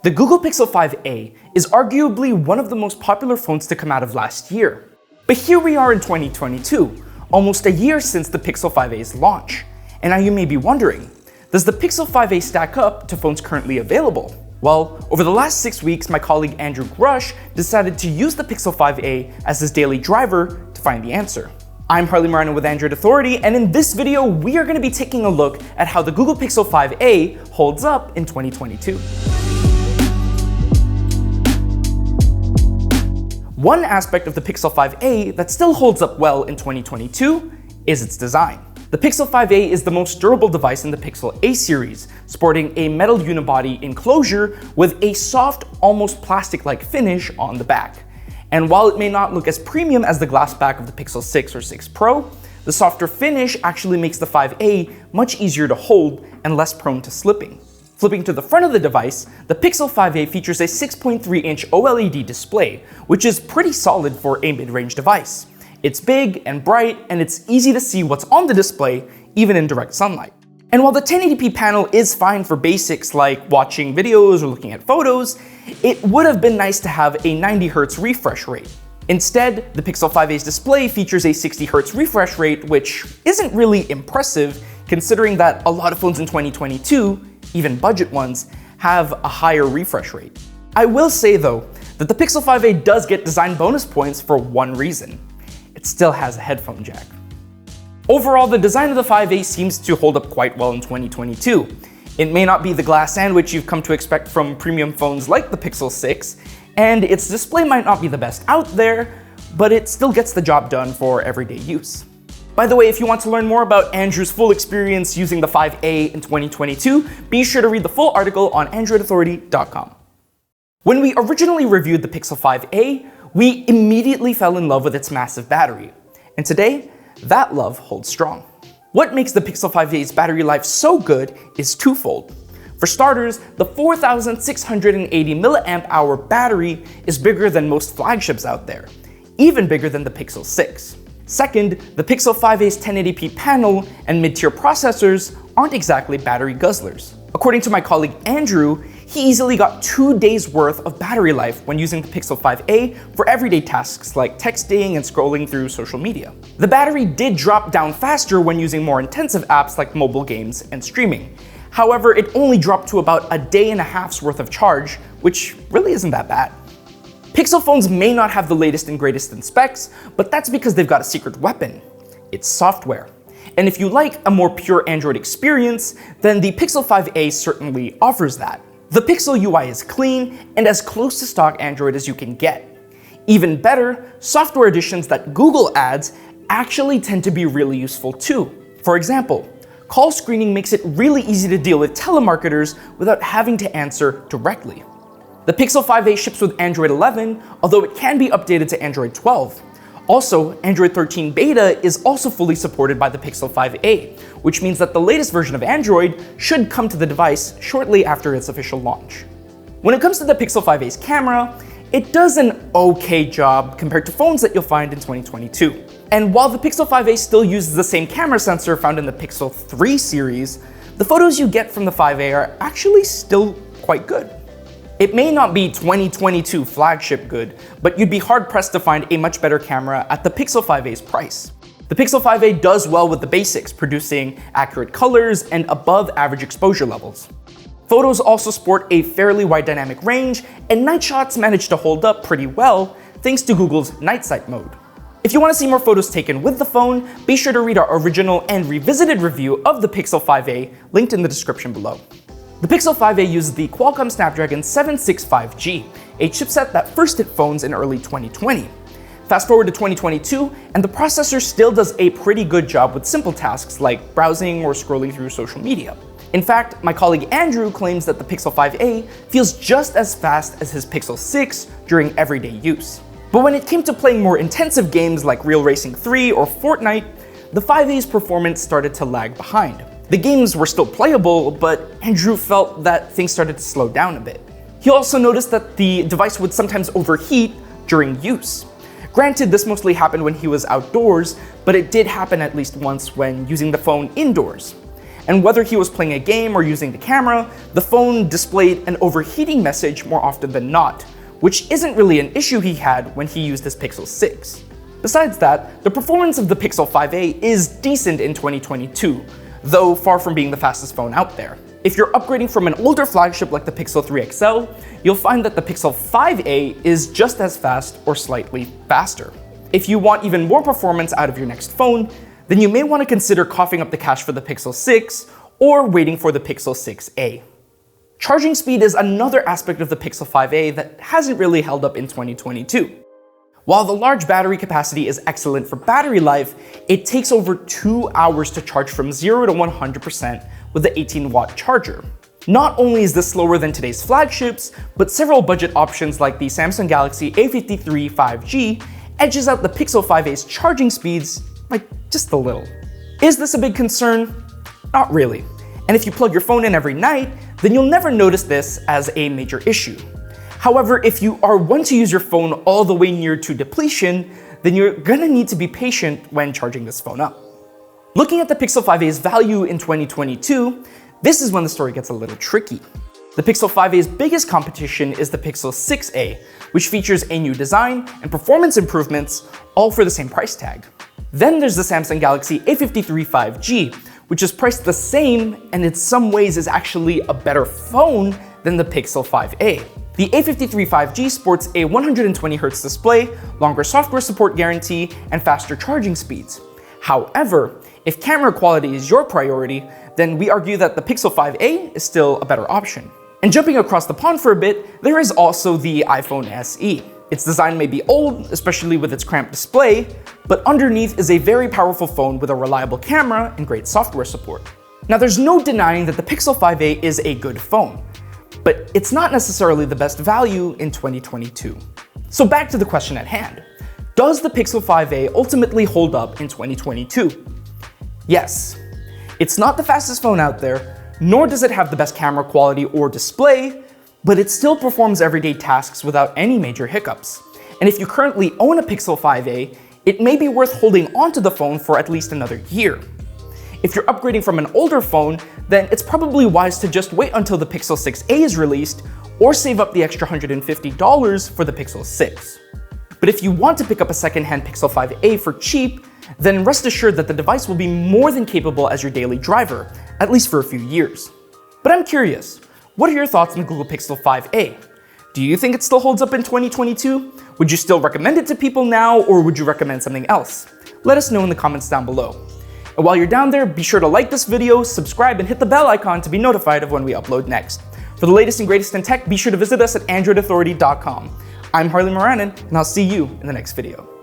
The Google Pixel 5a is arguably one of the most popular phones to come out of last year. But here we are in 2022, almost a year since the Pixel 5a's launch. And now you may be wondering, does the Pixel 5a stack up to phones currently available? Well, over the last 6 weeks, my colleague Andrew Grush decided to use the Pixel 5a as his daily driver to find the answer. I'm Harley Marino with Android Authority, and in this video, we are going to be taking a look at how the Google Pixel 5a holds up in 2022. One aspect of the Pixel 5a that still holds up well in 2022 is its design. The Pixel 5a is the most durable device in the Pixel A series, sporting a metal unibody enclosure with a soft, almost plastic-like finish on the back. And while it may not look as premium as the glass back of the Pixel 6 or 6 Pro, the softer finish actually makes the 5a much easier to hold and less prone to slipping. Flipping to the front of the device, the Pixel 5a features a 6.3-inch OLED display, which is pretty solid for a mid-range device. It's big and bright, and it's easy to see what's on the display, even in direct sunlight. And while the 1080p panel is fine for basics like watching videos or looking at photos, it would have been nice to have a 90Hz refresh rate. Instead, the Pixel 5a's display features a 60Hz refresh rate, which isn't really impressive considering that a lot of phones in 2022, even budget ones, have a higher refresh rate. I will say though, that the Pixel 5a does get design bonus points for one reason. It still has a headphone jack. Overall, the design of the 5a seems to hold up quite well in 2022. It may not be the glass sandwich you've come to expect from premium phones like the Pixel 6, and its display might not be the best out there, but it still gets the job done for everyday use. By the way, if you want to learn more about Andrew's full experience using the 5a in 2022, be sure to read the full article on androidauthority.com. When we originally reviewed the Pixel 5a, we immediately fell in love with its massive battery. And today, that love holds strong. What makes the Pixel 5a's battery life so good is twofold. For starters, the 4,680 mAh battery is bigger than most flagships out there, even bigger than the Pixel 6. Second, the Pixel 5a's 1080p panel and mid-tier processors aren't exactly battery guzzlers. According to my colleague Andrew, he easily got 2 days worth of battery life when using the Pixel 5a for everyday tasks like texting and scrolling through social media. The battery did drop down faster when using more intensive apps like mobile games and streaming. However, it only dropped to about a day and a half's worth of charge, which really isn't that bad. Pixel phones may not have the latest and greatest in specs, but that's because they've got a secret weapon. It's software. And if you like a more pure Android experience, then the Pixel 5a certainly offers that. The Pixel UI is clean and as close to stock Android as you can get. Even better, software additions that Google adds actually tend to be really useful too. For example, call screening makes it really easy to deal with telemarketers without having to answer directly. The Pixel 5a ships with Android 11, although it can be updated to Android 12. Also, Android 13 Beta is also fully supported by the Pixel 5a, which means that the latest version of Android should come to the device shortly after its official launch. When it comes to the Pixel 5a's camera, it does an okay job compared to phones that you'll find in 2022. And while the Pixel 5a still uses the same camera sensor found in the Pixel 3 series, the photos you get from the 5a are actually still quite good. It may not be 2022 flagship good, but you'd be hard-pressed to find a much better camera at the Pixel 5a's price. The Pixel 5a does well with the basics, producing accurate colors and above average exposure levels. Photos also sport a fairly wide dynamic range, and night shots manage to hold up pretty well thanks to Google's Night Sight mode. If you want to see more photos taken with the phone, be sure to read our original and revisited review of the Pixel 5a, linked in the description below. The Pixel 5a uses the Qualcomm Snapdragon 765G, a chipset that first hit phones in early 2020. Fast forward to 2022, and the processor still does a pretty good job with simple tasks like browsing or scrolling through social media. In fact, my colleague Andrew claims that the Pixel 5a feels just as fast as his Pixel 6 during everyday use. But when it came to playing more intensive games like Real Racing 3 or Fortnite, the 5a's performance started to lag behind. The games were still playable, but Andrew felt that things started to slow down a bit. He also noticed that the device would sometimes overheat during use. Granted, this mostly happened when he was outdoors, but it did happen at least once when using the phone indoors. and whether he was playing a game or using the camera, the phone displayed an overheating message more often than not, which isn't really an issue he had when he used his Pixel 6. Besides that, the performance of the Pixel 5a is decent in 2022, though far from being the fastest phone out there. If you're upgrading from an older flagship like the Pixel 3 XL, you'll find that the Pixel 5a is just as fast or slightly faster. If you want even more performance out of your next phone, then you may want to consider coughing up the cash for the Pixel 6 or waiting for the Pixel 6a. Charging speed is another aspect of the Pixel 5a that hasn't really held up in 2022. While the large battery capacity is excellent for battery life, it takes over 2 hours to charge from 0 to 100% with the 18-watt charger. Not only is this slower than today's flagships, but several budget options like the Samsung Galaxy A53 5G edges out the Pixel 5a's charging speeds by just a little. Is this a big concern? Not really. And if you plug your phone in every night, then you'll never notice this as a major issue. However, if you are one to use your phone all the way near to depletion, then you're gonna need to be patient when charging this phone up. Looking at the Pixel 5a's value in 2022, this is when the story gets a little tricky. The Pixel 5a's biggest competition is the Pixel 6a, which features a new design and performance improvements, all for the same price tag. Then there's the Samsung Galaxy A53 5G, which is priced the same and in some ways is actually a better phone than the Pixel 5a. The A53 5G sports a 120Hz display, longer software support guarantee, and faster charging speeds. However, if camera quality is your priority, then we argue that the Pixel 5a is still a better option. And jumping across the pond for a bit, there is also the iPhone SE. Its design may be old, especially with its cramped display, but underneath is a very powerful phone with a reliable camera and great software support. Now there's no denying that the Pixel 5a is a good phone, but it's not necessarily the best value in 2022. So back to the question at hand. Does the Pixel 5a ultimately hold up in 2022? Yes. It's not the fastest phone out there, nor does it have the best camera quality or display, but it still performs everyday tasks without any major hiccups. And if you currently own a Pixel 5a, it may be worth holding onto the phone for at least another year. If you're upgrading from an older phone, then it's probably wise to just wait until the Pixel 6a is released, or save up the extra $150 for the Pixel 6. But if you want to pick up a second-hand Pixel 5a for cheap, then rest assured that the device will be more than capable as your daily driver, at least for a few years. But I'm curious, what are your thoughts on the Google Pixel 5a? Do you think it still holds up in 2022? Would you still recommend it to people now, or would you recommend something else? Let us know in the comments down below. And while you're down there, be sure to like this video, subscribe, and hit the bell icon to be notified of when we upload next. For the latest and greatest in tech, be sure to visit us at androidauthority.com. I'm Harley Moranin, and I'll see you in the next video.